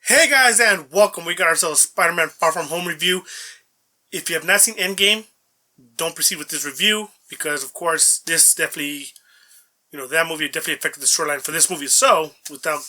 Hey guys, and welcome. We got ourselves a Spider-Man Far From Home review. If you have not seen Endgame, don't proceed with this review because, of course, this definitely, that movie definitely affected the storyline for this movie. So, without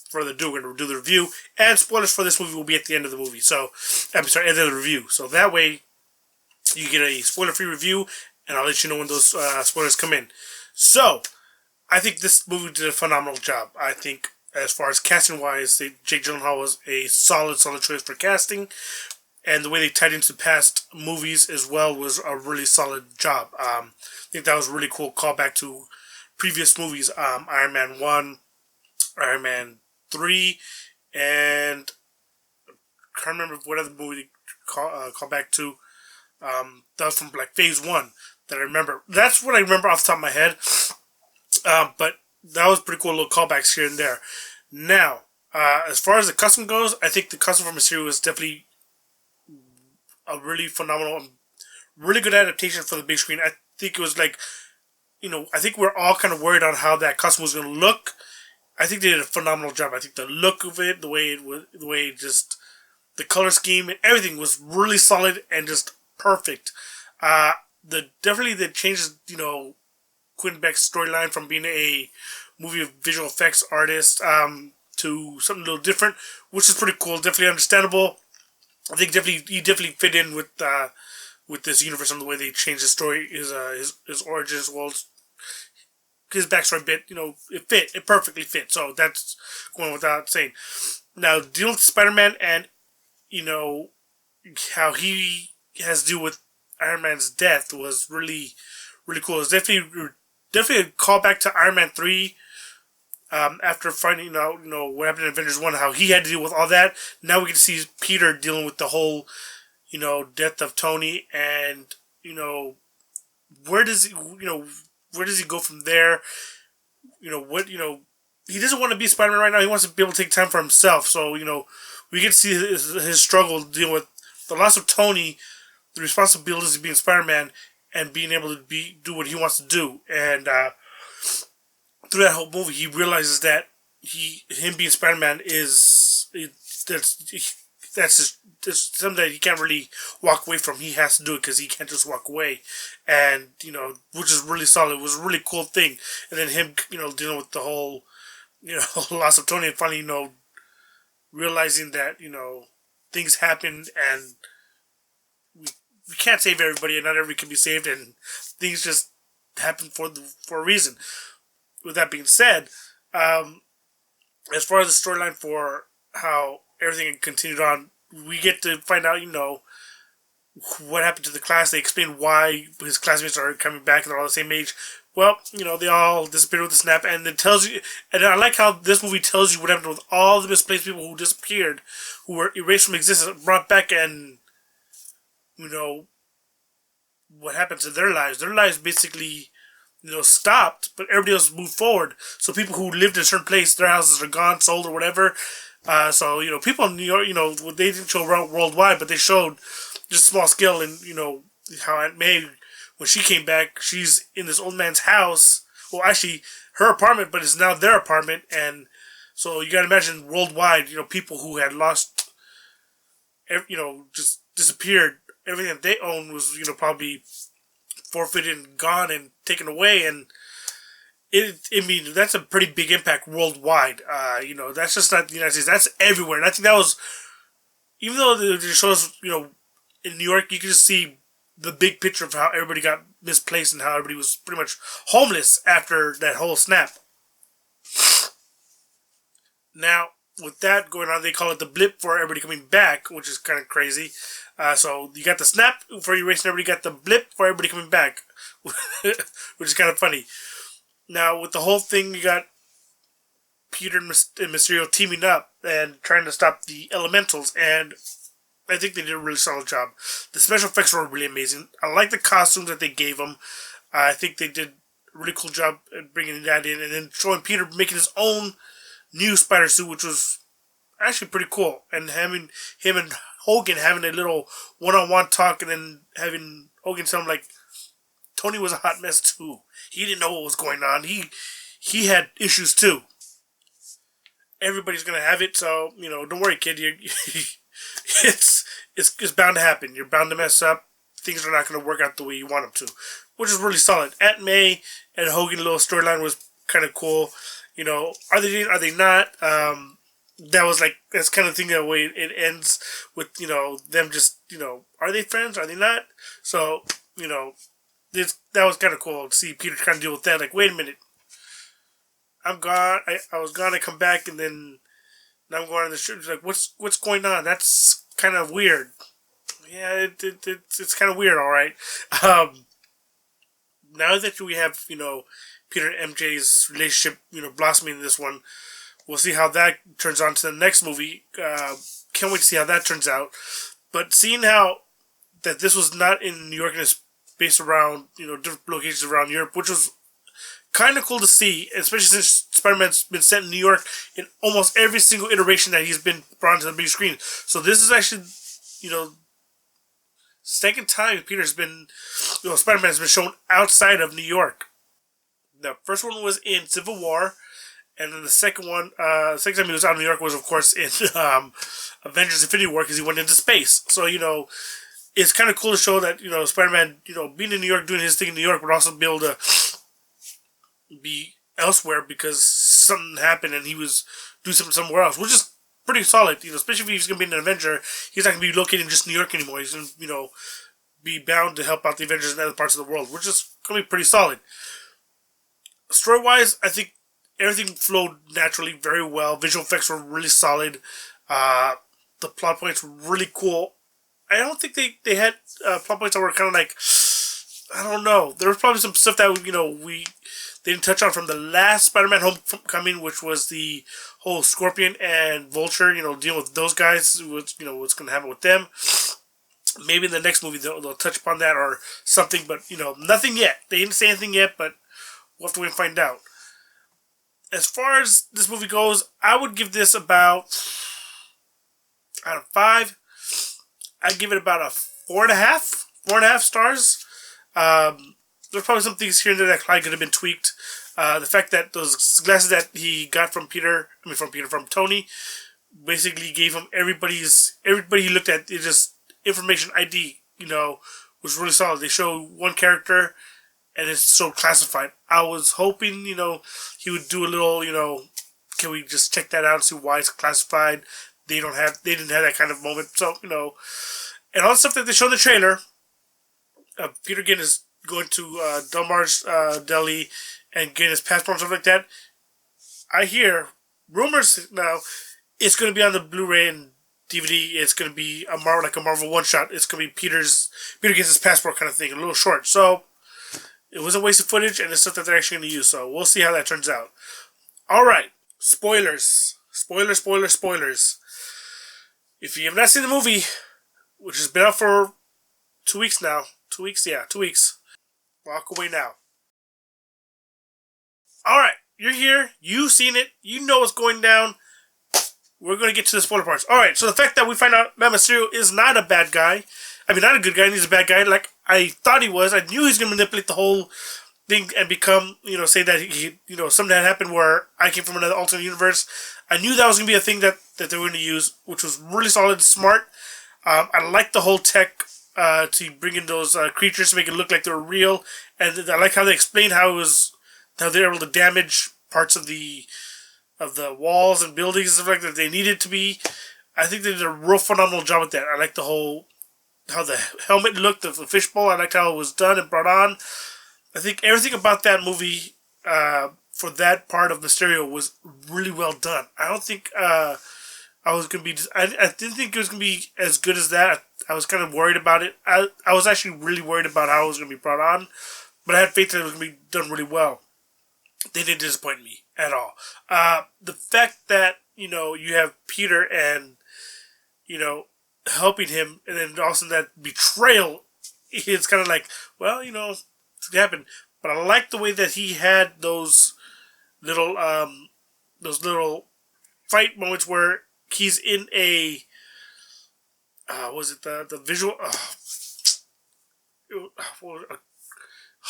further ado, we're going to do the review, and spoilers for this movie will be at the end of the movie. So, I'm sorry, end of the review. So that way, you get a spoiler-free review, and I'll let you know when those spoilers come in. So, I think this movie did a phenomenal job. I think as far as casting wise, Jake Gyllenhaal was a solid choice for casting, and the way they tied into past movies as well was a really solid job. I think that was a really cool callback to previous movies, Iron Man 1, Iron Man 3, and I can't remember what other movie they call back to. That was from like Phase 1 that I remember. That's what I remember off the top of my head. But that was pretty cool little callbacks here and there. Now, as far as the custom goes, I think the custom for Mysterio was definitely a really phenomenal, really good adaptation for the big screen. I think it was like, I think we're all kind of worried on how that custom was going to look. I think they did a phenomenal job. I think the look of it, the way just the color scheme and everything was really solid and just perfect. Definitely the changes, Quentin Beck's storyline from being a movie of visual effects artist to something a little different, which is pretty cool. Definitely understandable. I think he definitely fit in with this universe and the way they changed his story, his origins, well, his backstory bit. It perfectly fit. So that's going without saying. Now dealing with Spider-Man and how he has to do with Iron Man's death was really cool. It's definitely a callback to Iron Man 3. After finding out, what happened in Avengers 1, how he had to deal with all that. Now we can see Peter dealing with the whole, death of Tony, and where does he go from there? He doesn't want to be Spider-Man right now. He wants to be able to take time for himself. So we get to see his struggle dealing with the loss of Tony, the responsibilities of being Spider-Man, and being able to do what he wants to do. And through that whole movie, he realizes that him being Spider-Man that's something that he can't really walk away from. He has to do it because he can't just walk away. And, which is really solid. It was a really cool thing. And then him, dealing with the whole, loss of Tony and finally, realizing that, things happen and we can't save everybody and not everybody can be saved and things just happen for a reason. With that being said, as far as the storyline for how everything continued on, we get to find out, what happened to the class. They explain why his classmates are coming back and they're all the same age. Well, they all disappeared with the snap, and it tells you, and I like how this movie tells you what happened with all the misplaced people who disappeared, who were erased from existence, brought back, and, what happened to their lives. Their lives basically stopped, but everybody else moved forward. So people who lived in a certain place, their houses are gone, sold, or whatever. So, people in New York, they didn't show worldwide, but they showed just small scale. And, how Aunt May, when she came back, she's in this old man's house. Well, actually, her apartment, but it's now their apartment. And so you gotta imagine worldwide, people who had lost, just disappeared. Everything that they owned was, probably forfeited and gone and taken away, and that's a pretty big impact worldwide. That's just not the United States. That's everywhere. And I think that was, even though it shows, in New York, you can just see the big picture of how everybody got misplaced and how everybody was pretty much homeless after that whole snap. Now, with that going on, they call it the blip for everybody coming back, which is kind of crazy. So you got the snap for erasing everybody, you got the blip for everybody coming back, which is kind of funny. Now, with the whole thing, you got Peter and Mysterio teaming up and trying to stop the elementals, and I think they did a really solid job. The special effects were really amazing. I like the costumes that they gave them. I think they did a really cool job at bringing that in, and then showing Peter making his own new spider suit, which was actually pretty cool. And having him and Hogan having a little one-on-one talk, and then having Hogan tell him, like, Tony was a hot mess too. He didn't know what was going on. He had issues too. everybody's gonna have it. So don't worry, kid. You it's bound to happen. You're bound to mess up. Things are not gonna work out the way you want them to, which is really solid. Aunt May and Hogan little storyline was kind of cool. Are they not? That was like that's kind of thing that way it ends with them just are they friends? Are they not? So that was kind of cool to see Peter kind of deal with that. Like, wait a minute, I'm gone. I was gone. I come back, and then now I'm going on the street. It's like, what's going on? That's kind of weird. Yeah, it's kind of weird. All right. Now that we have Peter and MJ's relationship blossoming in this one, we'll see how that turns on to the next movie. Can't wait to see how that turns out. But seeing how that this was not in New York and it's based around different locations around Europe, which was kind of cool to see, especially since Spider-Man's been set in New York in almost every single iteration that he's been brought to the big screen. So this is actually, second time Peter's been, Spider-Man's been shown outside of New York. The first one was in Civil War, and then the second time he was out of New York was, of course, in Avengers Infinity War because he went into space. So, it's kind of cool to show that, Spider-Man, being in New York, doing his thing in New York, would also be able to be elsewhere because something happened and he was doing something somewhere else, which is pretty solid. Especially if he's going to be an Avenger, he's not going to be located in just New York anymore. He's going to, be bound to help out the Avengers in other parts of the world, which is going to be pretty solid. Story-wise, I think everything flowed naturally very well. Visual effects were really solid. The plot points were really cool. I don't think they had plot points that were kind of like, I don't know. There was probably some stuff that they didn't touch on from the last Spider-Man Homecoming, which was the whole Scorpion and Vulture, dealing with those guys, what's going to happen with them. Maybe in the next movie they'll touch upon that or something, but, nothing yet. They didn't say anything yet, but we'll have to wait and find out. As far as this movie goes, I would give this about, out of 5, I'd give it about a 4.5 stars. There's probably some things here and there that probably could have been tweaked. The fact that those glasses that he got from Tony, basically gave him everybody he looked at, it just information ID, was really solid. They show one character and it's so classified. I was hoping, he would do a little, can we just check that out and see why it's classified? They didn't have that kind of moment. So, and all the stuff that they show in the trailer, Peter going to Delmar's Deli and getting his passport and stuff like that. I hear rumors now it's going to be on the Blu-ray and DVD. It's going to be a Marvel one-shot. It's going to be Peter gets his passport kind of thing, a little short. So it was a waste of footage, and it's stuff that they're actually going to use. So we'll see how that turns out. All right, spoilers. Spoilers. If you have not seen the movie, which has been out for 2 weeks now, 2 weeks, yeah, 2 weeks, walk away now. All right, you're here. You've seen it. You know what's going down. We're going to get to the spoiler parts. All right, so the fact that we find out that Mysterio is not a bad guy, not a good guy, and he's a bad guy, like I thought he was. I knew he was going to manipulate the whole thing and become, say that he something had happened where I came from another alternate universe. I knew that was going to be a thing that they were going to use, which was really solid and smart. I like the whole tech to bring in those creatures to make it look like they're real, and I like how they explained how they're able to damage parts of the walls and buildings and stuff like that they needed to be. I think they did a real phenomenal job with that. I like how the helmet looked, the fishbowl. I liked how it was done and brought on. I think everything about that movie for that part of Mysterio was really well done. I don't think I was going to be... I didn't think it was going to be as good as that. I was kind of worried about it. I was actually really worried about how it was going to be brought on, but I had faith that it was going to be done really well. They didn't disappoint me at all. The fact that, you have Peter and, helping him, and then also that betrayal, it's kind of like, well, it's going to happen. But I like the way that he had those little fight moments where he's in a, was it the visual,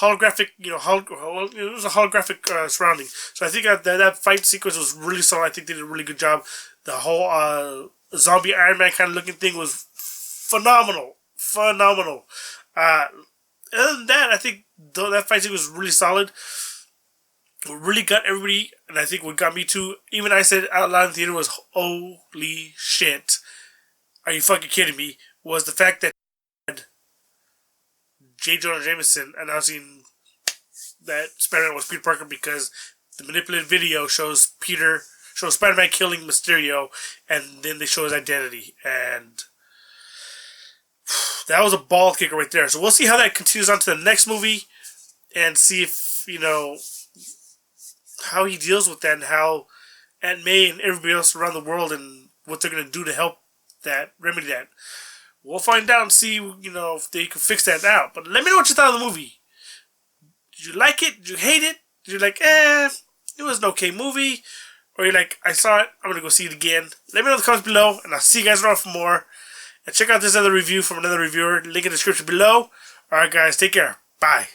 holographic, it was a holographic surrounding. So I think that fight sequence was really solid. I think they did a really good job. The whole zombie Iron Man kind of looking thing was phenomenal. Other than that, I think that fight sequence was really solid. What really got everybody, and I think what got me too, even I said out loud in the theater, was holy shit. Are you fucking kidding me? Was the fact that J. Jonah Jameson announcing that Spider-Man was Peter Parker, because the manipulated video shows Spider-Man killing Mysterio, and then they show his identity. And that was a ball kicker right there. So we'll see how that continues on to the next movie, and see if, how he deals with that, and how Aunt May and everybody else around the world, and what they're going to do to help remedy that. We'll find out and see, if they can fix that out. But let me know what you thought of the movie. Did you like it? Did you hate it? Did you like, it was an okay movie? Or you're like, I saw it, I'm going to go see it again. Let me know in the comments below, and I'll see you guys around for more. And check out this other review from another reviewer. Link in the description below. Alright guys, take care. Bye.